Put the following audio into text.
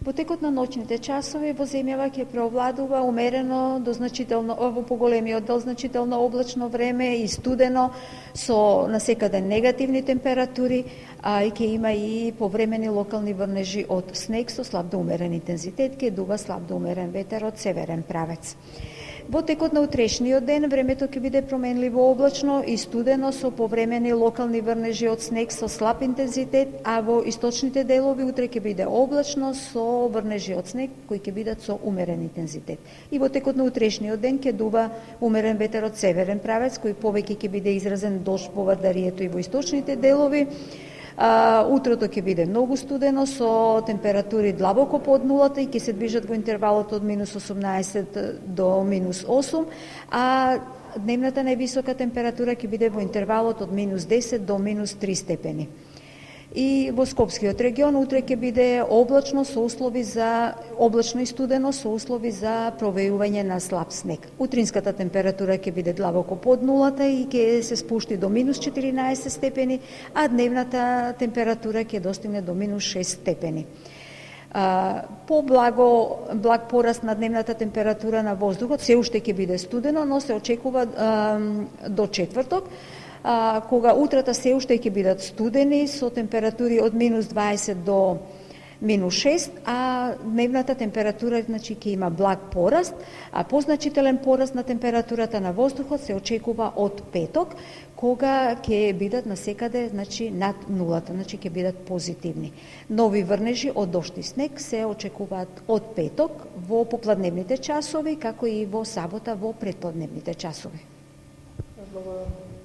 Во текот на ноќните часови во земјава ќе преовладува умерено до значително, во поголемиот дел значително облачно време и студено со насекаде негативни температури, а и ќе има и повремени локални врнежи од снег со слаб до умерен интензитет, ќе дува слаб до умерен ветер од северен правец. Во текот на утрешниот ден времето ќе биде променливо облачно и студено со повремени локални врнежи од снег со слаб интензитет, а во источните делови утре ќе биде облачно со врнежи од снег кои ќе бидат со умерен интензитет. И во текот на утрешниот ден ќе дува умерен ветер од северен правец кој повеќе ќе биде изразен дожд по вадарието и во источните делови. Утрото ќе биде многу студено со температури длабоко под нулата и ќе се движат во интервалот од минус 18 до минус 8, а дневната највисока температура ќе биде во интервалот од минус 10 до минус 3 степени. И во Скопскиот регион утре ќе биде облачно со услови за облачно и студено со услови за провејување на слаб снег. Утринската температура ќе биде длабоко под нулата и ќе се спушти до минус 14 степени, а дневната температура ќе достигне до минус 6 степени. Благ пораст на дневната температура на воздухот, се уште ќе биде студено, но се очекува до четврток, кога утрата се уште ќе бидат студени со температури од минус 20 до минус 6, а дневната температура ќе има благ пораст, а позначителен пораст на температурата на воздухот се очекува од петок, кога ќе бидат насекаде над нулата, ќе бидат позитивни. Нови врнежи од дожд и снег се очекуваат од петок во попладневните часови, како и во сабота во предпладневните часови. Благодарам.